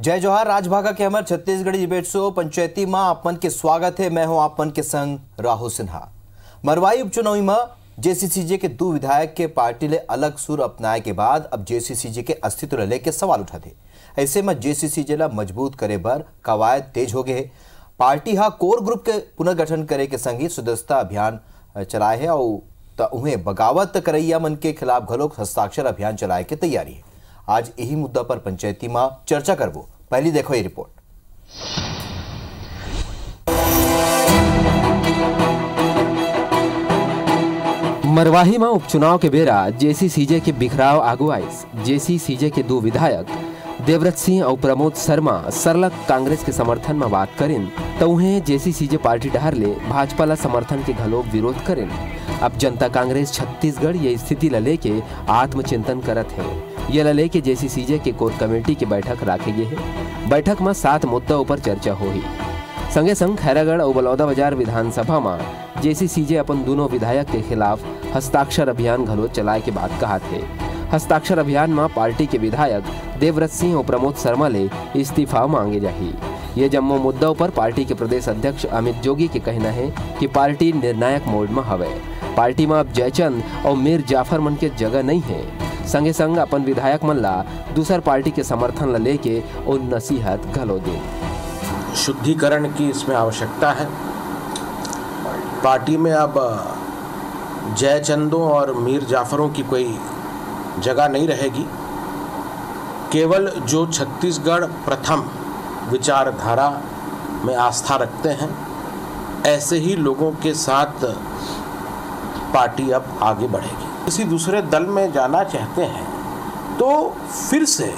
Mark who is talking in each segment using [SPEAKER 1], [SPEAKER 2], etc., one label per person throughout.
[SPEAKER 1] जय जोहार राजभागा के हमर छत्तीसगढ़ी डिबेट शो पंचायती में आपन के स्वागत है। मैं हूं आपन के संग राहुल सिन्हा। मरवाई उपचुनाव में जेसीसीजे के दो विधायक के पार्टी ले अलग सुर अपनाए के बाद अब जेसीसीजे के अस्तित्व ले के सवाल उठा थे। ऐसे में जेसीसीजे ला मजबूत करे बर कवायद तेज हो गए। पार्टी हा कोर ग्रुप के पुनर्गठन करे के संग ही सदस्यता अभियान चलाए है और उन्हें बगावत करैया मन के खिलाफ घलोक हस्ताक्षर अभियान चलाए के तैयारी है। आज यही मुद्दा पर पंचायती में चर्चा करबो। पहली देखो ये रिपोर्ट।
[SPEAKER 2] मरवाही में उपचुनाव के बेरा जेसीसीजे के बिखराव आगू आइस। जेसीसीजे के दो विधायक देवव्रत सिंह और प्रमोद शर्मा सरलग कांग्रेस के समर्थन में बात करें तो उन्हें जेसीसीजे पार्टी डहर ले भाजपा ला समर्थन के घलोक विरोध करें। अब जनता कांग्रेस छत्तीसगढ़ ये स्थिति ला लेके आत्मचिंतन करत है। ये ला लेके जेसीसीजे के कोर कमेटी की बैठक रखे गए है। बैठक में 7 मुद्दों पर चर्चा होगी। संगे संग खैरागढ़ और बलौदाबाजार विधानसभा में जेसीसीजे अपन दोनों विधायक के खिलाफ हस्ताक्षर अभियान घलो चलाए के बात कहा थे। हस्ताक्षर अभियान में पार्टी के विधायक देवव्रत सिंह और प्रमोद शर्मा ले इस्तीफा मांगे जाही। ये जम्मो मुद्दों पर पार्टी के प्रदेश अध्यक्ष अमित जोगी के कहना है कि पार्टी निर्णायक मोड में हवे। पार्टी में अब जयचंद और मीर जाफर मन के जगह नहीं है। संगे संग अपन विधायक मन ला दूसर पार्टी के समर्थन ला लेके और नसीहत घलो दे।
[SPEAKER 3] शुद्धिकरण की इसमें आवश्यकता है। पार्टी में अब जयचंदों और मीर जाफरों की कोई जगह नहीं रहेगी। केवल जो छत्तीसगढ़ प्रथम विचारधारा में आस्था रखते हैं ऐसे ही लोगों के साथ पार्टी अब आगे बढ़ेगी। किसी दूसरे दल में जाना चाहते हैं तो फिर से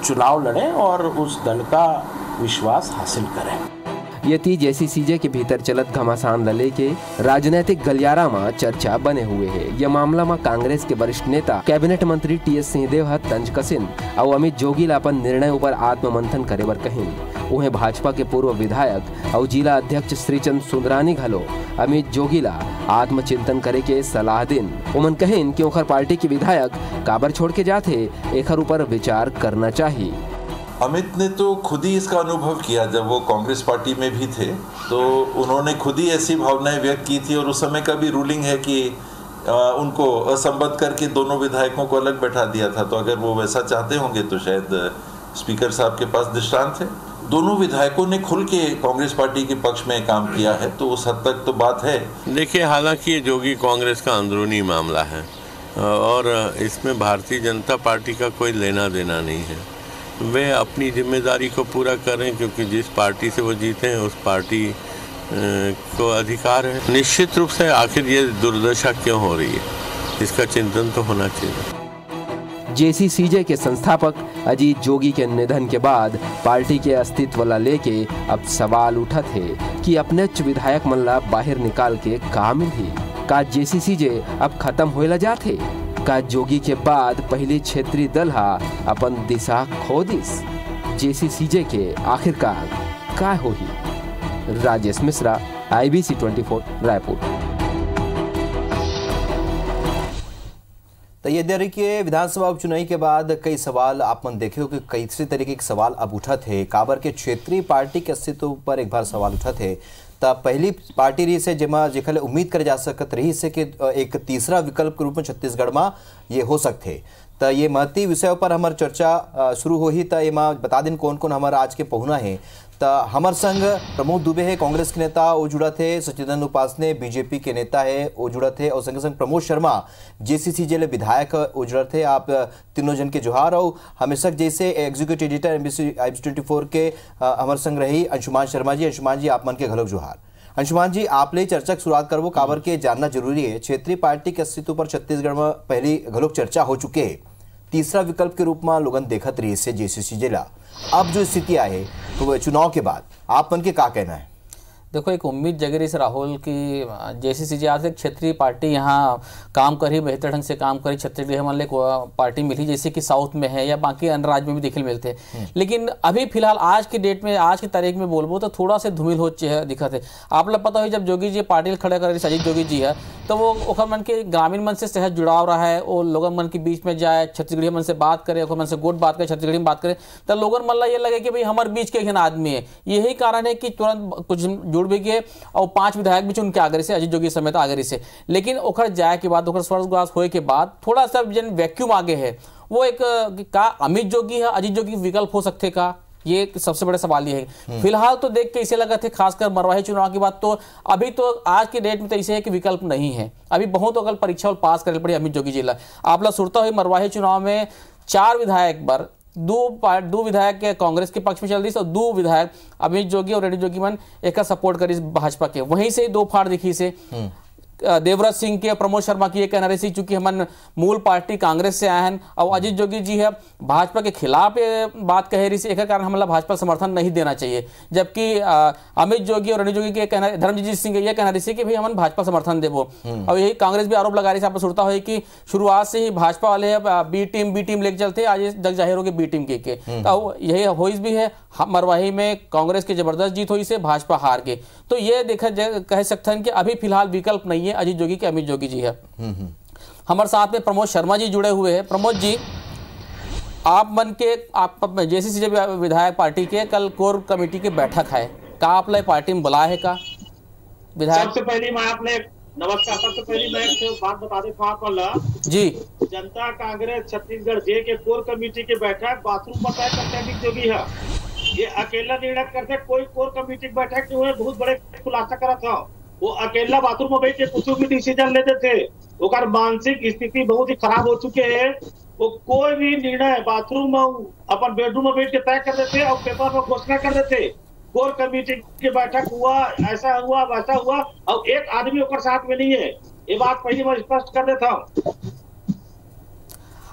[SPEAKER 3] चुनाव लड़ें और उस दल का विश्वास हासिल करें।
[SPEAKER 2] यति जेसीसीजे के भीतर चलत घमासान लले के राजनीतिक गलियारा में चर्चा बने हुए है। यह मामला में कांग्रेस के वरिष्ठ नेता कैबिनेट मंत्री टीएस सिंहदेव हत तंज कसिन और अमित जोगी ला अपन निर्णय ऊपर आत्ममंथन करे बर कहिन। उन्हें भाजपा के पूर्व विधायक और जिला अध्यक्ष श्रीचंद सुंदरानी घलो अमित जोगी ला आत्मचिंतन करे के सलाह दिन। उमन कहिन कि ओखर पार्टी के विधायक काबर छोड़ के जाते एखर ऊपर विचार करना चाहिए।
[SPEAKER 4] अमित ने तो खुद ही इसका अनुभव किया। जब वो कांग्रेस पार्टी में भी थे तो उन्होंने खुद ही ऐसी भावनाएं व्यक्त की थी और उस समय का भी रूलिंग है कि उनको असंबद्ध करके दोनों विधायकों को अलग बैठा दिया था। तो अगर वो वैसा चाहते होंगे तो शायद स्पीकर साहब के पास दृष्टांत है। दोनों विधायकों ने खुल के कांग्रेस पार्टी के पक्ष में काम किया है तो उस हद तक तो बात है।
[SPEAKER 5] देखिए, हालांकि ये जोगी कांग्रेस का अंदरूनी मामला है और इसमें भारतीय जनता पार्टी का कोई लेना देना नहीं है। वे अपनी जिम्मेदारी को पूरा करें क्योंकि जिस पार्टी से वो जीते हैं उस पार्टी को अधिकार है। निश्चित रूप से आखिर ये दुर्दशा क्यों हो रही है इसका चिंतन तो होना चाहिए।
[SPEAKER 2] जेसीसीजे के संस्थापक अजीत जोगी के निधन के बाद पार्टी के अस्तित्व ला लेके अब सवाल उठा थे कि अपने विधायक मन ला बाहर निकाल के का मिली। का जेसीसीजे अब खत्म होएला जाते? का जोगी के बाद पहली क्षेत्रीय दल हा अपन दिशा खो दिस? जेसीसीजे के आखिरकार का होही? राजेश मिश्रा, IBC 24 रायपुर।
[SPEAKER 1] तो ये देरी के विधानसभा उपचुनाव के बाद कई सवाल आप मन देखे हो कि कैसे तरीके के सवाल अब उठा थे। काबर के क्षेत्रीय पार्टी के अस्तित्व पर एक बार सवाल उठा थे। तब पहली पार्टी रही से जेमा जेखले उम्मीद करे जा सकत रही से कि एक तीसरा विकल्प के रूप में छत्तीसगढ़ में ये हो सकते। तो ये महती विषय पर हमार चर्चा शुरू हो ही। तो ये बता दिन कौन कौन हमारा आज के पहुना है। तो हमार संग प्रमोद दुबे है, कांग्रेस के नेता वो जुड़ा थे। सचिदानंद उपासने बीजेपी के नेता है वो जुड़ा थे और संग संग प्रमोद शर्मा जेसीसीजे ले विधायक वो जुड़ा थे। आप तीनों जन के जोहार। और हमेशा जैसे एग्जीक्यूटिव एडिटर IBC 24 के हमार संग रही अंशुमान शर्मा जी। अंशुमान जी आप मन के घलोक जोहार। अंशुमान जी आप ले चर्चा की शुरुआत करबो। काबर के जानना जरूरी है क्षेत्रीय पार्टी के अस्तित्व पर छत्तीसगढ़ में पहली घलोक चर्चा हो चुके है। तीसरा विकल्प के रूप में लोगन देखत रही से जेसीसीजे ला। अब जो स्थिति है तो चुनाव के बाद आप मन के का कहना है?
[SPEAKER 6] देखो, एक उम्मीद जग रही से राहुल की जेसीसीजे आज एक क्षेत्रीय पार्टी यहाँ काम करी, बेहतर ढंग से काम करी। छत्तीसगढ़ मान ले पार्टी मिली जैसे कि साउथ में है या बाकी अन्य राज्य में भी देखने मिलते। लेकिन अभी फिलहाल आज की डेट में, आज की तारीख में बोलबो तो थोड़ा से धूमिल हो दिखा थे। आप लोग पता हो जब जोगी जी पार्टी खड़ा कर अजीत जोगी जी है तो वो ओकर मन के ग्रामीण मन से सहज जुड़ाव रहा है, वो लोगन मन के बीच में जाए, छत्तीसगढ़ी मन से बात करे, ओकर मन से गोट बात करे, छत्तीसगढ़ी में बात करे, तो लोगन मन ला ये लगे कि भाई हमारे बीच के एक आदमी है। यही कारण है कि तुरंत कुछ जुड़ भी गए और 5 विधायक भी उनके आगरे से, अजीत जोगी समेत आगरे से। लेकिन ओकर जाए के बाद, ओकर स्वर्गवास होए के बाद थोड़ा सा जन वैक्यूम आगे है, वो एक का अमित जोगी है, अजीत जोगी विकल्प हो सकते का, ये सबसे बड़ा सवाल ये है। फिलहाल तो देख के इसे लगा थे, खासकर मरवाही चुनाव की बात, तो अभी तो आज के डेट में तो इसे है कि विकल्प नहीं है, अभी बहुत अगर परीक्षा और पास करे पड़ी अमित जोगी जिला। आप लोग सुनता हुई मरवाही चुनाव में 4 विधायक पर 2 विधायक कांग्रेस के पक्ष में चल रही और 2 विधायक अमित जोगी और रेड्डी जोगी मन एक सपोर्ट करी भाजपा के। वहीं से 2 फाड़ दिखी से देवव्रत सिंह के, प्रमोद शर्मा की ये कहना रही, चूंकि हमन मूल पार्टी कांग्रेस से आए हैं, और अजीत जोगी जी है भाजपा के खिलाफ ये बात कह रही, एक कारण हमला भाजपा समर्थन नहीं देना चाहिए। जबकि अमित जोगी और रणजीत जोगी के कहना, धर्मजीत सिंह ये कहना रही कि भाई हमन भाजपा समर्थन देवो। और यही कांग्रेस भी आरोप लगा रही, आप सुनता हो कि शुरुआत से ही भाजपा वाले बी टीम लेके चलते, आज जग जाहिर हो गए बी टीम के तो यही होइस भी है। मरवाही में कांग्रेस की जबरदस्त जीत हुई से भाजपा हार गई, तो ये देखा कह सकते हैं कि अभी फिलहाल विकल्प नहीं है अजीत जोगी के, अमित जोगी जी है। हमारे साथ में प्रमोद शर्मा जी जुड़े हुए हैं। प्रमोद जी, आप मन के आप जेसीसी विधायक पार्टी के कल कोर कमेटी की बैठक है, का आप लोग पार्टी में बुलाए है का विधायक?
[SPEAKER 7] सबसे पहले मैं आपने नमस्कार, सबसे पहले मैं एक बात बता देता हूँ आपको
[SPEAKER 6] जी,
[SPEAKER 7] जनता कांग्रेस छत्तीसगढ़ जे के कोर कमेटी की बैठक बाथरूम बताए करते अमित जोगी है, ये अकेला निर्णय करते, कोई कोर कमेटी की बैठक जो है बहुत बड़े खुलासा करा था, वो अकेला बाथरूम में बैठ के कुछ भी डिसीजन लेते थे, उनका मानसिक स्थिति बहुत ही खराब हो चुके हैं, वो कोई भी निर्णय बाथरूम में अपन बेडरूम में बैठ के तय कर देते और पेपर में घोषणा कर देते। कोर कमेटी की बैठक हुआ, ऐसा हुआ वैसा हुआ, और एक आदमी उनके साथ में नहीं है, ये बात पहली बार स्पष्ट कर देता हूँ।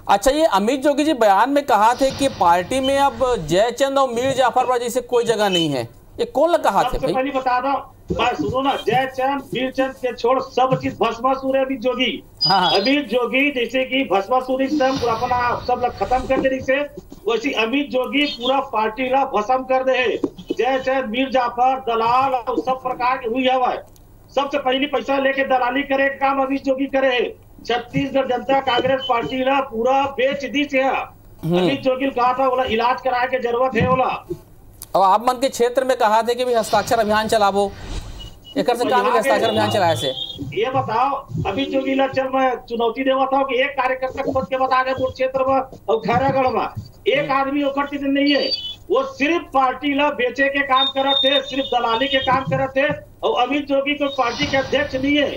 [SPEAKER 6] अच्छा, ये अमित जोगी जी बयान में कहा थे कि पार्टी में अब जयचंद और मीर जाफर जैसे कोई जगह नहीं है, ये कौन कहा थे?
[SPEAKER 7] सबसे पहले बता दो, बस सुनो ना, जयचंद वीरचंद के छोड़ सब चीज भस्मासुर है अमित जोगी। अमित जोगी जैसे कि भस्मासुर अपना सब लोग खत्म कर दे, से वैसे अमित जोगी पूरा पार्टी ला भस्म कर दे। जयचंद, मीर जाफर, दलाल और सब प्रकार के हुई है, सबसे पहले पैसा लेके दलाली करे काम अमित जोगी करे। छत्तीसगढ़ जनता कांग्रेस पार्टी ला पूरा बेच दी से अमित जोगी कहा था बोला इलाज कराए के जरूरत है बोला।
[SPEAKER 6] और आप मन के क्षेत्र में कहा थे कि भी हस्ताक्षर अभियान चलाबो, एक से काम हस्ताक्षर अभियान चलाए से
[SPEAKER 7] ये बताओ अमित जोगी ला चल मैं चुनौती देवा था कि एक कार्यकर्ता खुद के बता दे क्षेत्र में और खैरागढ़ में एक आदमी उखड़ती नहीं है, वो सिर्फ पार्टी ला बेचे के काम करते थे, सिर्फ दलाली के काम करते थे। और अमित जोगी को पार्टी के अध्यक्ष नहीं है,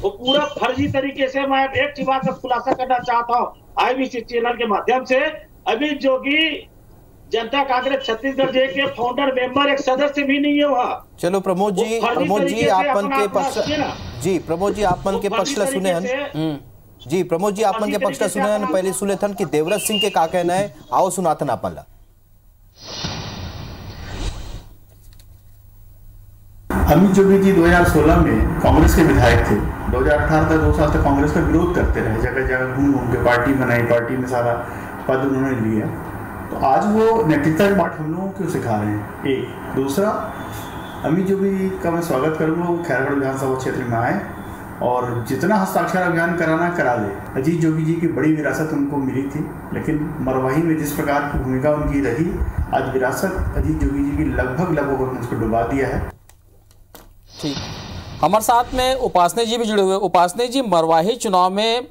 [SPEAKER 7] वो पूरा फर्जी तरीके से। मैं एक चीज बात का खुलासा करना चाहता हूँ IBC चैनल के माध्यम से, अमित जोगी जनता कांग्रेस छत्तीसगढ़ जे के फाउंडर मेंबर एक सदस्य भी नहीं है वहाँ।
[SPEAKER 1] चलो प्रमोद जी आपन के पक्ष, जी प्रमोद जी आपन के पक्ष सुने हन, जी प्रमोद जी आपन के पक्ष सुने हन, पहले सुने थन कि देवव्रत सिंह के का कहना है, आओ सुनाथन आपन ला।
[SPEAKER 8] अमित जोगी जी 2016 में कांग्रेस के विधायक थे, 2018 तक 2 साल तक कांग्रेस का विरोध करते रहे, जगह जगह घूम घूम के पार्टी बनाई, पार्टी में सारा पद उन्होंने लिया। तो आज वो नेतृत्व का पाठ हम लोगों को सिखा रहे हैं। एक दूसरा, अमित जोगी का मैं स्वागत करूँगा, वो खैरागढ़ विधानसभा क्षेत्र में आए और जितना हस्ताक्षर अभियान कराना करा ले। अजीत जोगी जी की बड़ी विरासत उनको मिली थी, लेकिन मरवाही में जिस प्रकार की भूमिका उनकी रही, आज विरासत अजीत जोगी जी की लगभग उन्होंने उसको डुबा दिया है।
[SPEAKER 6] ठीक, हमारे साथ में उपासना जी भी जुड़े हुए। उपासना जी, मरवाही चुनाव में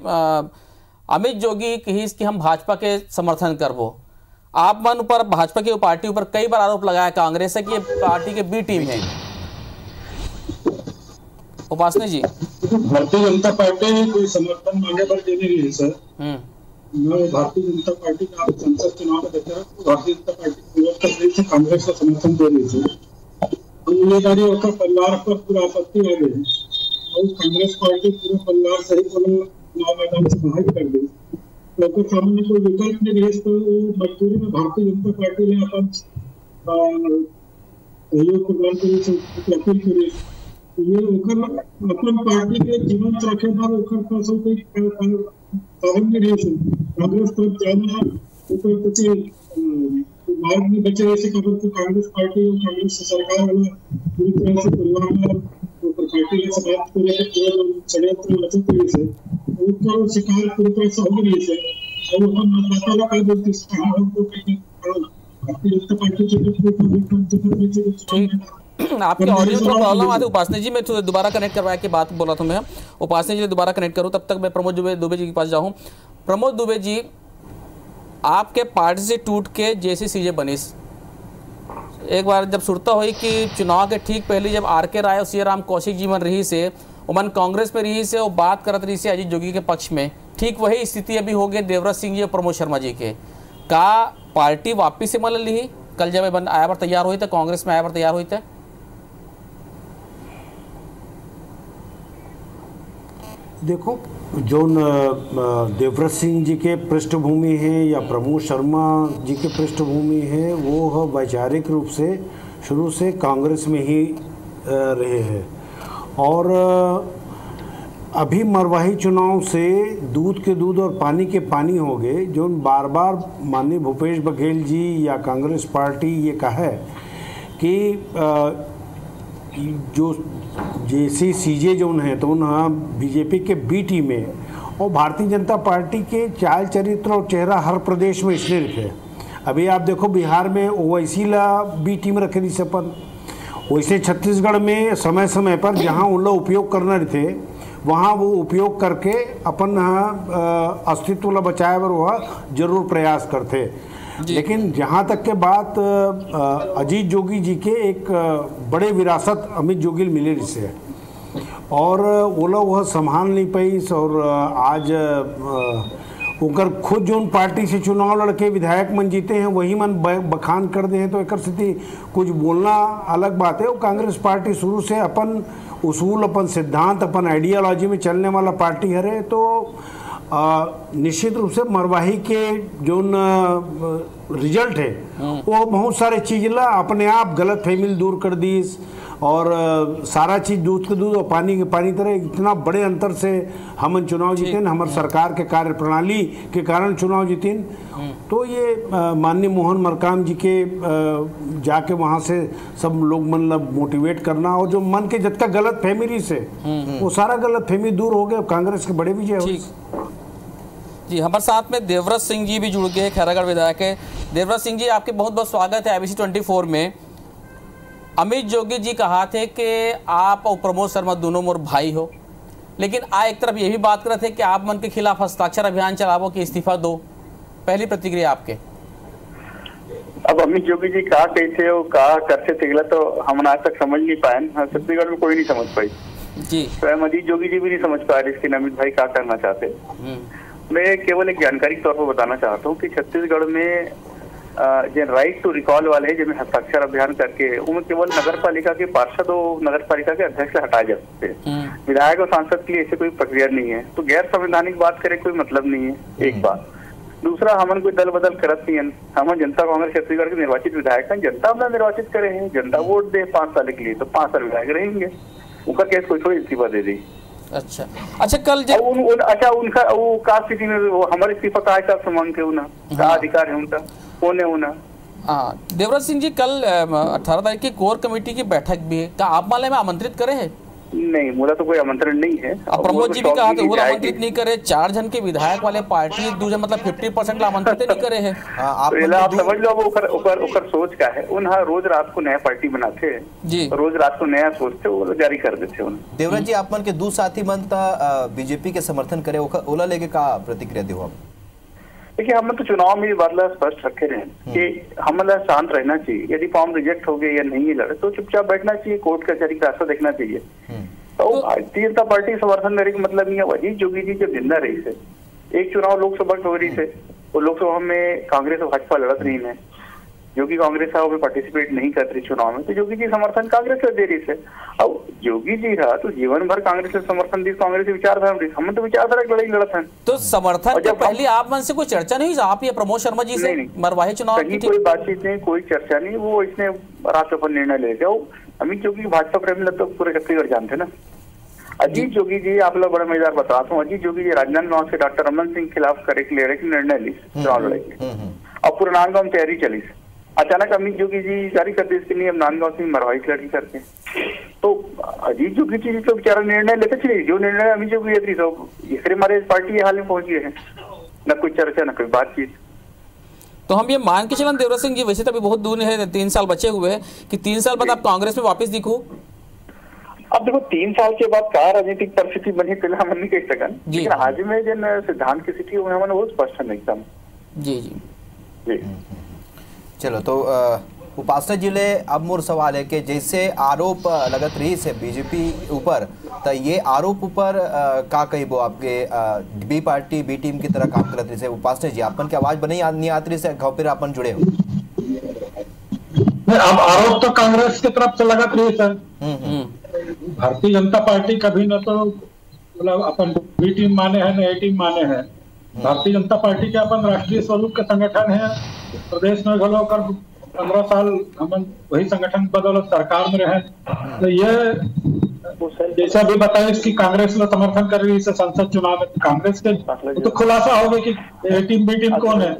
[SPEAKER 6] अमित जोगी की हम भाजपा के समर्थन करबो, आप मन पर भाजपा की पार्टी ऊपर कई बार आरोप लगाया कांग्रेस है कि ये पार्टी के बी टीम है। उपासना जी,
[SPEAKER 9] भारतीय जनता पार्टी कोई समर्थन मांगे पर देने नहीं है सर। मैं भारतीय जनता पार्टी का संसद चुनाव में देखा, भारतीय जनता पार्टी विरोध कर रही थी, कांग्रेस का समर्थन दे रही थी। जिम्मेदारी होकर परिवार पर पूरा आपत्ति आ गई और कांग्रेस पार्टी पूरे परिवार सहित चुनाव मैदान से बाहर कर दी। तो सामने कोई विकल्प नहीं है, तो मजबूरी में भारतीय जनता पार्टी ने अपन सहयोग प्रदान अपील करी। ये अपन पार्टी के जीवन रखे बार पास कोई साधन नहीं रही। कांग्रेस तरफ जाना प्रति मार्ग में बचे ऐसी खबर तो कांग्रेस पार्टी और कांग्रेस सरकार वाला पूरी तरह से परिवार पार्टी ने समाप्त पूरे षड्यंत्र रचित करे से उसका शिकार पूरी तरह से हो गई है और हम मतदाता लोग कई बोलते हैं हमको कहीं भारतीय जनता पार्टी
[SPEAKER 6] आपकी ऑडियो थोड़ा प्रॉब्लम आती है। उपासना जी मैं दोबारा कनेक्ट करवाया की बात बोला था मैं, उपासना जी दोबारा कनेक्ट करूँ, तब तक मैं प्रमोद दुबे जी के पास जाऊँ। प्रमोद दुबे जी, आपके पार्टी से टूट के जेसी सीजे बनीस, एक बार जब सुरता हुई कि चुनाव के ठीक पहले जब आर.के. राय और सी राम कौशिक जी मन रही से उमन कांग्रेस में रही से वो बात करत रही से अजीत जोगी के पक्ष में, ठीक वही स्थिति अभी हो गई देवव्रत सिंह जी और प्रमोद शर्मा जी के। का पार्टी वापिस से मतलब ली कल जब आया बार तैयार हुई थे, कांग्रेस में आया बार तैयार हुई थे?
[SPEAKER 10] देखो, जो देवव्रत सिंह जी के पृष्ठभूमि है या प्रमोद शर्मा जी के पृष्ठभूमि है, वो वैचारिक रूप से शुरू से कांग्रेस में ही रहे हैं। और अभी मरवाही चुनाव से दूध के दूध और पानी के पानी हो गए। जो बार बार माननीय भूपेश बघेल जी या कांग्रेस पार्टी ये कहा है कि जो जेसी सीजे जो है तो उन्हें बीजेपी के बी टीम में और भारतीय जनता पार्टी के चाल चरित्र और चेहरा हर प्रदेश में इसलिए रखे। अभी आप देखो बिहार में ओवैसी ला बी टीम रखे थी सपन, वैसे छत्तीसगढ़ में समय समय पर जहां उन लोग उपयोग करना थे वहां वो उपयोग करके अपन अस्तित्व ला बचाए बर वह जरूर प्रयास करते। लेकिन जहाँ तक के बात अजीत जोगी जी के एक बड़े विरासत अमित जोगी मिले जिसे और वो लोग वह संभाल नहीं पाई। और आज उनकर खुद जो पार्टी से चुनाव लड़के विधायक मन जीते हैं वही मन बखान कर दे हैं, तो एक स्थिति कुछ बोलना अलग बात है। वो कांग्रेस पार्टी शुरू से अपन उसूल, अपन सिद्धांत, अपन आइडियोलॉजी में चलने वाला पार्टी है। तो निश्चित रूप से मरवाही के जो रिजल्ट है वो बहुत सारे चीज़ ला अपने आप गलत फहमी दूर कर दी और सारा चीज़ दूध के दूध और पानी के पानी तरह इतना बड़े अंतर से हम चुनाव जीते, हमारे सरकार के कार्य प्रणाली के कारण चुनाव जीते। तो ये माननीय मोहन मरकाम जी के जाके वहाँ से सब लोग मतलब मोटिवेट करना और जो मन के जब तक गलत फहमी से वो सारा गलत फहमी दूर हो गया, कांग्रेस के बड़े विजय हो।
[SPEAKER 6] जी हमारे साथ में देवव्रत सिंह जी भी जुड़ गए, खैरागढ़ विधायक है। देवव्रत सिंह जी, आपके बहुत बहुत स्वागत है IBC 24 में। अमित जोगी जी कहा थे कि आप और प्रमोद शर्मा दोनों मोर भाई हो, लेकिन एक तरफ ये भी बात कर रहे थे कि आप मन के खिलाफ हस्ताक्षर अभियान चलावो कि इस्तीफा दो। पहली प्रतिक्रिया आपके।
[SPEAKER 11] अब अमित जोगी जी कहा कहते हो कहा करते थे तो हम आज तक समझ नहीं पाए, छत्तीसगढ़ में कोई नहीं समझ पाई
[SPEAKER 6] जी,
[SPEAKER 11] स्वयं अजीत जोगी जी भी नहीं समझ पा रहे इसके अमित भाई क्या करना चाहते। मैं केवल एक जानकारी के तौर पर बताना चाहता हूँ कि छत्तीसगढ़ में जो राइट टू रिकॉल वाले जिनमें हस्ताक्षर अभियान करके उनमें केवल नगर पालिका के पार्षद और नगर पालिका के अध्यक्ष से हटाए जा सकते हैं। विधायक और सांसद के लिए ऐसे कोई प्रक्रिया नहीं है, तो गैर संवैधानिक बात करे कोई मतलब नहीं है। एक बात। दूसरा, हमन कोई दल बदल करत नहीं है, हम जनता कांग्रेस छत्तीसगढ़ के निर्वाचित विधायक हैं, जनता अपना निर्वाचित करे हैं, जनता वोट दे 5 साल के लिए तो 5 साल विधायक रहेंगे, उनका केस कोई थोड़ी इस्तीफा दे दी।
[SPEAKER 6] अच्छा कल
[SPEAKER 11] अच्छा उनका वो का स्थिति में हमारे इस्तीफा का हिसाब मांग के उना का अधिकार है उनका कौन है उना।
[SPEAKER 6] हाँ देवव्रत सिंह जी, कल 18 तारीख की कोर कमेटी की बैठक भी है, क्या आप माले में आमंत्रित करे हैं?
[SPEAKER 11] नहीं, मुझे तो कोई आमंत्रण नहीं है।
[SPEAKER 6] प्रमोद जी भी कहा था वो आमंत्रित नहीं करे, 4 जन के विधायक वाले पार्टी दूसरे मतलब 50% आमंत्रित नहीं करे है।
[SPEAKER 11] आप समझ लो अब सोच का है उन रोज रात को नया पार्टी बनाते हैं जी, रोज रात को नया सोचते वो जारी कर देते हैं।
[SPEAKER 1] देवव्रत जी, आप मन के दो साथी मन बीजेपी के समर्थन करे ओला लेके का प्रतिक्रिया दो आप?
[SPEAKER 11] देखिए, हम तो चुनाव में बात स्पष्ट रखे रहे कि हम शांत रहना चाहिए, यदि फॉर्म रिजेक्ट हो गए या नहीं लड़े तो चुपचाप बैठना चाहिए, कोर्ट कचहरी का रास्ता देखना चाहिए। तो भारतीय जनता पार्टी समर्थन मेरे का मतलब नहीं है। अजीत जोगी जी जब जिंदा रही से एक चुनाव लोकसभा हो रही थे, वो लोकसभा में कांग्रेस और भाजपा लड़त रही है, जोगी कांग्रेस है वो पार्टिसिपेट नहीं कर रही चुनाव में, तो जोगी जी समर्थन कांग्रेस को दे रही से। अब जोगी जी रहा तो जीवन भर कांग्रेस से समर्थन दी, कांग्रेस की विचारधारा, हम तो विचारधारा की लड़ाई लड़त है।
[SPEAKER 6] तो समर्थन के पहले आप मन से कोई चर्चा नहीं, आप ये प्रमोद शर्मा जी से मरवाही चुनाव
[SPEAKER 11] की कोई बातचीत नहीं, कोई चर्चा नहीं, वो इसने रात पर निर्णय ले लिया। अमित जोगी भाजपा प्रेमी तो पूरे छत्तीसगढ़ जानते ना। अजीत जोगी जी, आप लोग बड़ा मजेदार बताता हूँ, अजीत जोगी जी राजनांदगांव से डॉक्टर रमन सिंह खिलाफ करे निर्णय ली चुनाव लड़ाई की, अब पूरे नांदगांव में तैयारी चली। अचानक अमित जोगी जी जारी कर दी इसके लिए अब नांदगांव से मरवाही लड़ाई करते हैं। तो अजीत जोगी जी तो बेचारा निर्णय लेते चले, जो निर्णय अमित जोगी लेते तो इसलिए हमारे पार्टी ये हाल में पहुंच गए हैं, न कोई चर्चा न कोई बातचीत।
[SPEAKER 6] तो हम ये मान के चलन देवराज सिंह जी, वैसे तो अभी बहुत दूर है, 3 साल बचे हुए हैं, कि 3 साल बाद आप कांग्रेस में वापस दिखो।
[SPEAKER 11] अब देखो 3 साल के बाद क्या राजनीतिक परिस्थिति बनी पहले हम नहीं कह सकन, लेकिन आज में जिन सिद्धांत की स्थिति हुई हमने वो स्पष्ट है एकदम।
[SPEAKER 6] जी जी
[SPEAKER 11] जी
[SPEAKER 1] चलो, तो उपासना जिले अब मोर सवाल है कि जैसे आरोप लगत रही से बीजेपी ऊपर, तो ये आरोप ऊपर का कही वो आपके बी पार्टी बी टीम की तरह काम करत रही से। उपासना जी अपन की आवाज बनी नहीं आती रही से, गाँव फिर अपन जुड़े हो।
[SPEAKER 9] अब आरोप तो कांग्रेस की तरफ से लगत रही सर। भारतीय जनता पार्टी कभी न तो मतलब अपन बी टीम माने हैं न ए टीम माने हैं। भारतीय जनता पार्टी के अपन राष्ट्रीय स्वरूप के संगठन है, प्रदेश में घलो कर 15 साल हम वही संगठन बदौलत सरकार में रहे। तो ये जैसा भी बताया इसकी कांग्रेस ने समर्थन कर रही है संसद चुनाव में, कांग्रेस के तो खुलासा हो गया कि ए टीम बी टीम कौन है।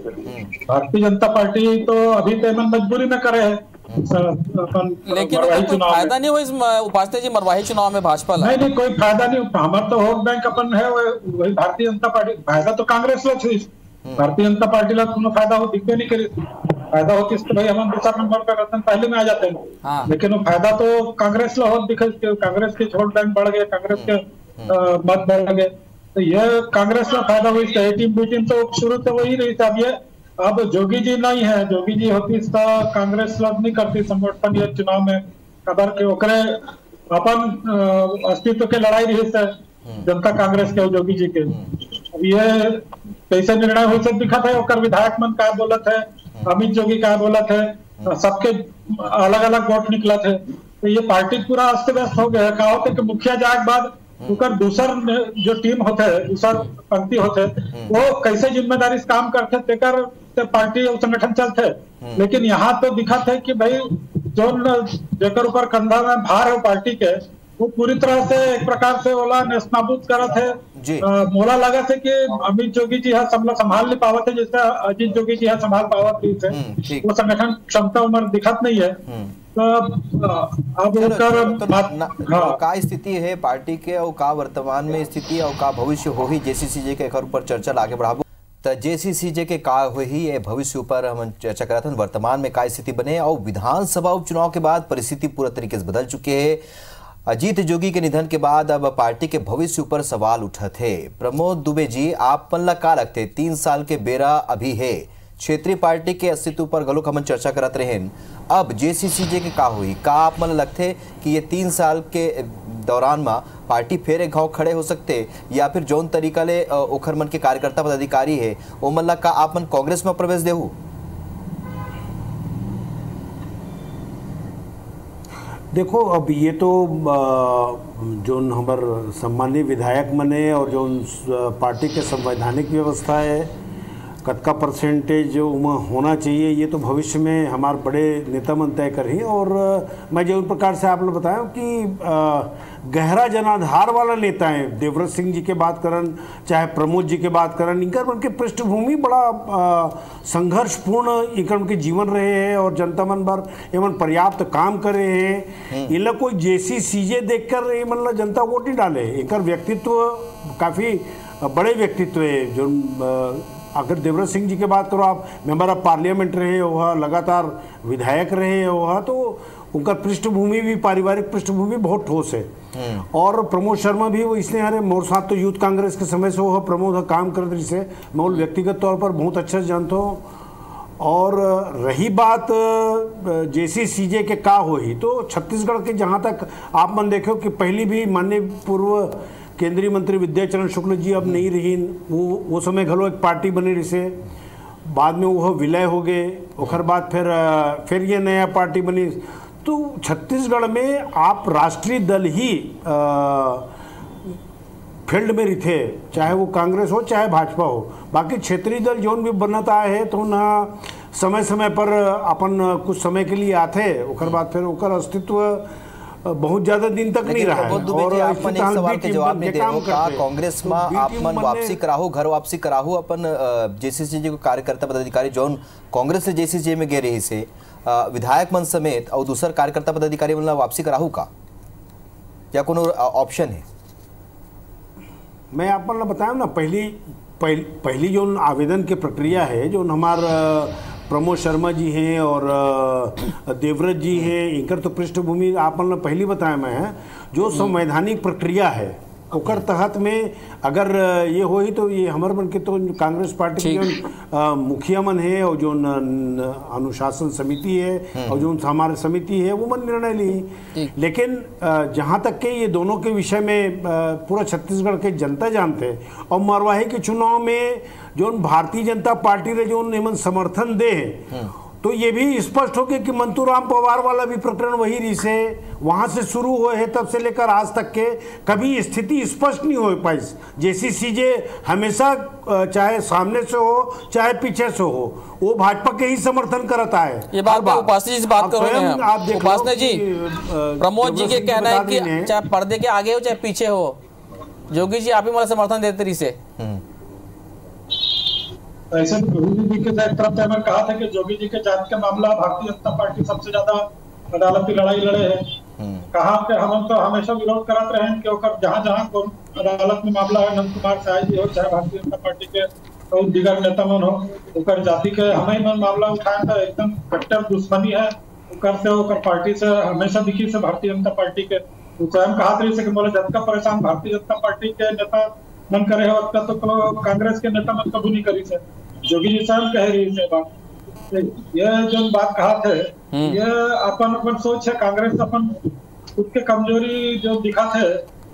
[SPEAKER 9] भारतीय जनता पार्टी तो अभी तो मजबूरी में करे है।
[SPEAKER 6] लेकिन कोई फायदा नहीं हो इस उपासना जी मरवाही चुनाव में भाजपा
[SPEAKER 9] नहीं कोई फायदा नहीं। हमारा तो वोट बैंक अपन है वही भारतीय जनता पार्टी, फायदा तो कांग्रेस ला भारतीय जनता पार्टी ला तुम्हें फायदा हो दिखते नहीं करे। फायदा होती तो भाई हम दूसरा नंबर पर रहते पहले में आ जाते हैं। लेकिन वो फायदा तो कांग्रेस ला हो दिखे, कांग्रेस के वोट बैंक बढ़ गए, कांग्रेस के मत बढ़ गए। तो यह कांग्रेस ला फायदा हुई। ए टीम बी टीम तो शुरू से वही रही थी। अब जोगी जी नहीं है, जोगी जी होती तो कांग्रेस नहीं करती समर्थन ये चुनाव में खबर के ओकरे अपन अस्तित्व के लड़ाई रही से जनता कांग्रेस के जोगी जी के। अब ये कैसे निर्णय हुई से दिखा था, ओकर विधायक मन क्या बोलत है, अमित जोगी क्या बोलत है, सबके अलग अलग वोट निकला थे। तो ये पार्टी पूरा अस्त व्यस्त हो गया। कहा होते कि मुखिया जाए के बाद उनका दूसर जो टीम होते है, दूसर पंक्ति होते वो कैसे जिम्मेदारी से काम करते तेकर पार्टी और संगठन चलते। लेकिन यहाँ तो दिखा थे कि भाई जो जेकर ऊपर कंधा में भार है पार्टी के, वो पूरी तरह से एक प्रकार से ओला नेस्तनाबूद करत है। मोला लगा थे कि अमित जोगी जी संभाल नहीं पावत है जैसे अजीत जोगी जी संभाल पावत थे। वो संगठन क्षमता उम्र दिखत नहीं है।
[SPEAKER 1] अब का स्थिति है पार्टी के और का वर्तमान में स्थिति और का भविष्य हो ही जेसीसीजे के ऊपर चर्चा आगे बढ़ाबो। तो जेसीसीजे के का हो ही ये भविष्य ऊपर हम चर्चा कर रहे थे, वर्तमान में का स्थिति बने और विधानसभा उपचुनाव के बाद परिस्थिति पूरा तरीके से बदल चुके हैं। अजीत जोगी के निधन के बाद अब पार्टी के भविष्य ऊपर सवाल उठा थे। प्रमोद दुबे जी, आप मन ला का लगते 3 साल के बेरा अभी है, क्षेत्रीय पार्टी के अस्तित्व पर गलोक हम चर्चा करत रहे। अब जेसीसीजे के का हुई, का आप मन लगते कि ये 3 साल के दौरान में पार्टी फिर एक घाव खड़े हो सकते, या फिर जौन तरीका ले ओखर मन के कार्यकर्ता पदाधिकारी है वो मन ला का आप मन कांग्रेस में प्रवेश देहू?
[SPEAKER 10] देखो अब ये तो जो हमार सम्मानीय विधायक मने और जो पार्टी के संवैधानिक व्यवस्था है कतका परसेंटेज होना चाहिए, ये तो भविष्य में हमारे बड़े नेता मन तय करें। और मैं जो प्रकार से आप लोग बताया कि गहरा जनाधार वाला नेता है, देवव्रत सिंह जी के बात करन चाहे प्रमोद जी के बात करन, इनकर उनके पृष्ठभूमि बड़ा संघर्षपूर्ण इनकर उनके जीवन रहे हैं और जनता मन पर एवं पर्याप्त काम कर रहे हैं। इन लोग कोई जेसीसीजे देखकर ये मतलब जनता वोट नहीं डाले। इनका व्यक्तित्व काफ़ी बड़े व्यक्तित्व है। जो अगर देवव्रत सिंह जी की बात करो, आप मेंबर ऑफ पार्लियामेंट रहे हो, लगातार विधायक रहे हो, तो उनका पृष्ठभूमि भी पारिवारिक पृष्ठभूमि बहुत ठोस है। और प्रमोद शर्मा भी वो इसलिए हरे मोर साथ तो यूथ कांग्रेस के समय से वो प्रमोद काम कर रही से मैं उन व्यक्तिगत तौर पर बहुत अच्छे से जानता हूँ। और रही बात जेसीसीजे के का हो ही, तो छत्तीसगढ़ के जहाँ तक आप मन देखो कि पहली भी माननीय पूर्व केंद्रीय मंत्री विद्याचरण शुक्ल जी अब नहीं रही, वो समय घलो एक पार्टी बनी रही से, बाद में वो विलय हो गए, ओखर बाद फिर ये नया पार्टी बनी। तो छत्तीसगढ़ में आप राष्ट्रीय दल ही फील्ड में रहे, चाहे वो कांग्रेस हो चाहे भाजपा हो। बाकी क्षेत्रीय दल जो भी बनता है तो ना समय समय पर अपन कुछ समय के लिए आते, ओखर बाद फिर ओकर अस्तित्व बहुत ज्यादा दिन तक नहीं रहा है।
[SPEAKER 1] और आपन एक सवाल के जवाब नहीं देहो का कांग्रेस में आपन वापसी कराहो, घर वापसी कराहो अपन जेसीसीजे को कार्यकर्ता पदाधिकारी जौन कांग्रेस से जेसीसीजे में गए रही से विधायक मन समेत और दूसर कार्यकर्ता पदाधिकारी मन वापसी कराहू का? या कोनो ऑप्शन है?
[SPEAKER 10] मैं आप बताया ना, पहली जो आवेदन की प्रक्रिया है, जो हमार प्रमोद शर्मा जी हैं और देवव्रत जी हैं, इनकर तो पृष्ठभूमि आप पहली बताया मैं है, जो संवैधानिक प्रक्रिया है ओकर तहत में अगर ये हो ही तो ये हमारे मन के तो कांग्रेस पार्टी के जो मुखिया मन है और जो अनुशासन समिति है और जो हमारे समिति है वो मन निर्णय ली। लेकिन जहाँ तक के ये दोनों के विषय में पूरा छत्तीसगढ़ के जनता जानते हैं और मरवाही के चुनाव में जो भारतीय जनता पार्टी ने जो निमन समर्थन दे तो ये भी स्पष्ट हो गया कि मंतूराम पवार वाला भी प्रकरण वही रही से वहां से शुरू हुए है, तब से लेकर आज तक के कभी स्थिति स्पष्ट नहीं हो पाई। जेसी सीजे हमेशा चाहे सामने से हो चाहे पीछे से हो वो भाजपा के ही समर्थन करता है।
[SPEAKER 6] ये बात उपासना जी से बात कर रहे हैं आप। उपासना जी, प्रमोद जी के कहना है कि चाहे पर्दे के आगे हो चाहे पीछे हो, जोगी जी आप ही हमारा समर्थन देते रही से।
[SPEAKER 9] ऐसे तो जोगी जी के एक तरफ मैंने कहा था कि जोगी जी के जात के मामला भारतीय जनता पार्टी सबसे ज्यादा अदालती लड़ाई लड़े है। कहा कि हम तो हमेशा विरोध करते रहे कि जहाँ जहाँ अदालत में मामला है, नंद कुमार साय जी हो चाहे भारतीय जनता पार्टी के और दिगर नेता मन हो, उकर जाति के हमें मन मामला उठाए तो एकदम कट्टर दुश्मनी है उकर से, उकर पार्टी से हमेशा दिखी से भारतीय जनता पार्टी के स्वयं कहा रही से कि बोले झटका परेशान भारतीय जनता पार्टी के नेता मन करे हो तो कांग्रेस के नेता मन कबू नहीं करी से। जोगी जी स्वयं कह रही से बात, ये जो बात कहा थे ये अपन अपन सोच है। कांग्रेस अपन उसके कमजोरी जो दिखा थे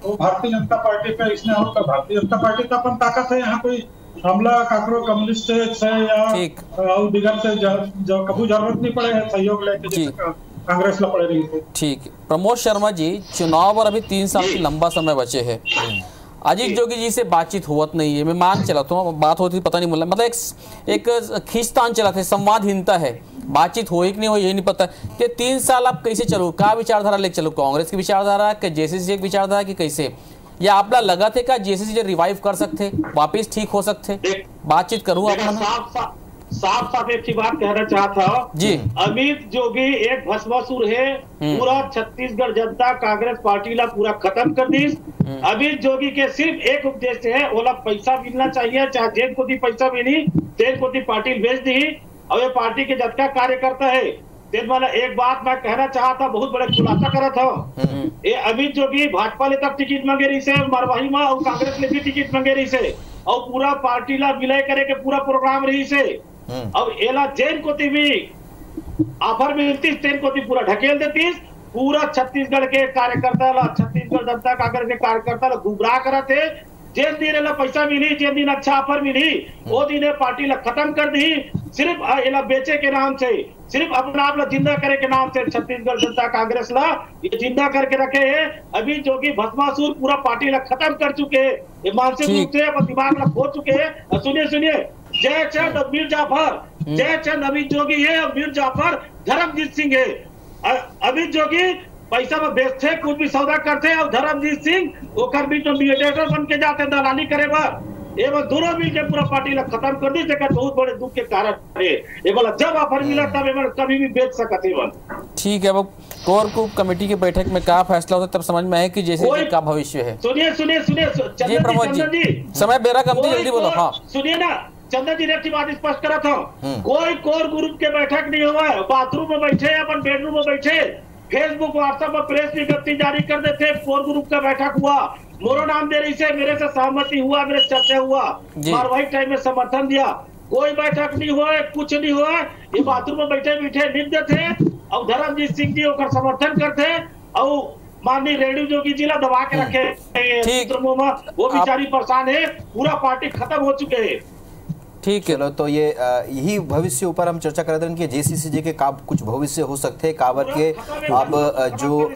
[SPEAKER 9] वो भारतीय जनता पार्टी पे इसने और भारतीय जनता पार्टी का अपन ताकत है। यहाँ कोई हमला काकरो कम्युनिस्ट से या दिगर से जो कबू जरूरत नहीं पड़े है सहयोग लेके कांग्रेस ला पड़े रही थी।
[SPEAKER 6] ठीक, प्रमोद शर्मा जी, चुनाव पर अभी 3 साल की लंबा समय बचे है। अजीत जोगी जी से बातचीत होवत नहीं है, मैं मान चला हूँ बात होती पता नहीं मुला, मतलब एक खींचतान चला था, संवादहीनता है, बातचीत हो कि नहीं हो यही नहीं पता कि 3 साल आप कैसे चलो, क्या विचारधारा लेके चलो, कांग्रेस की विचारधारा कि जेसीसी की विचारधारा की कैसे, या आपला लगा थे का जेसीसी रिवाइव कर सकते वापिस ठीक हो सकते? बातचीत करूँ अपना
[SPEAKER 7] साफ साफ एक ही बात कहना चाहता हूँ जी, अमित जोगी एक भस्मासुर है, पूरा छत्तीसगढ़ जनता कांग्रेस पार्टी ला पूरा खत्म कर दी। अमित जोगी के सिर्फ एक उद्देश्य है, ओला पैसा मिलना चाहिए, चाहे जेल को दी पैसा मिली जेल को दी पार्टी भेज दी और ये पार्टी के जब का कार्यकर्ता है। वाला एक बात मैं कहना चाहता, बहुत बड़े खुलासा करा था, ये अमित जोगी भाजपा ले तक टिकट मांगे रही से, मरवाही में और कांग्रेस ले भी टिकट मांगे रही से और पूरा पार्टी ला विलय करे के पूरा प्रोग्राम रही से। अब एला जेल को भी ऑफर मिलती, ट्रेन को पूरा ढकेल देती, पूरा छत्तीसगढ़ के कार्यकर्ता ला, छत्तीसगढ़ जनता कांग्रेस के कार्यकर्ता ला गुमराह करा थे। जिस दिन एला पैसा मिली, जिस दिन अच्छा ऑफर मिली वो दिन पार्टी ला खत्म कर दी, सिर्फ एला बेचे के नाम से, सिर्फ अपना आप ला जिंदा करे के नाम से छत्तीसगढ़ जनता कांग्रेस ला ये जिंदा करके रखे है। अभी जो कि भस्मासुर पूरा पार्टी ला खत्म कर चुके हैं, ये मानसिक रूप से अपना दिमाग ला खो चुके हैं। सुनिए सुनिए, जय चंद और मीर जाफर, जय चंद अमित जोगी है और मीर जाफर धर्मजीत सिंह है। अमित जोगी पैसा में बेचते कुछ भी सौदा करते और धर्मजीत सिंह ओकर बीच में मीडिएटर बन के जाते दलाली करे बार एवं दोनों मिल के पूरा पार्टी ला खत्म कर दी। बहुत बड़े दुख के कारण है ये बोला, जब ऑफर मिला तब एवं कभी भी बेच सकते हैं।
[SPEAKER 6] ठीक है, वो कोर ग्रुप कमेटी की बैठक में क्या फैसला होता तब समझ में आए कि जैसे का भविष्य है।
[SPEAKER 7] सुनिए सुनिए सुनिए
[SPEAKER 6] जी प्रमोद जी, समय बेरा कम जल्दी बोलो। हाँ
[SPEAKER 7] सुनिए ना, चंदन जी ने की बात स्पष्ट करा था, कोई कोर ग्रुप के बैठक नहीं हुआ, बाथरूम में बैठे अपन बेडरूम में बैठे फेसबुक व्हाट्सएप पर प्रेस विज्ञप्ति जारी कर देते, कोर ग्रुप का बैठक हुआ, मोरो नाम दे रही से, मेरे से सहमति हुआ, मेरे चर्चा हुआ, वही टाइम में समर्थन दिया। कोई बैठक नहीं हुआ, कुछ नहीं हुआ, ये बाथरूम में बैठे बैठे निंदे थे और धर्मजीत सिंह जी का समर्थन करते और माननीय रेणु जोगी जिला दबा के रखे, वो बेचारी परेशान है, पूरा पार्टी खत्म हो चुके हैं।
[SPEAKER 1] ठीक है, तो ये यही भविष्य ऊपर हम चर्चा कर रहे थे कि जेसीसीजे के कुछ भविष्य हो सकते हैं काबर के। अब जो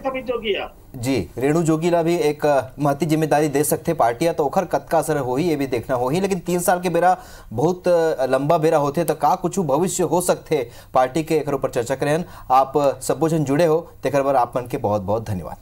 [SPEAKER 1] जी रेणु जोगी ला भी एक महती जिम्मेदारी दे सकते पार्टियां, तो ओखर कतका असर हो ही ये भी देखना हो ही। लेकिन 3 साल के बेरा बहुत लंबा बेरा होते तो का कुछ भविष्य हो सकते पार्टी के, एक ऊपर चर्चा करें। आप सब जन जुड़े हो तेकर बार आप मन के बहुत बहुत धन्यवाद।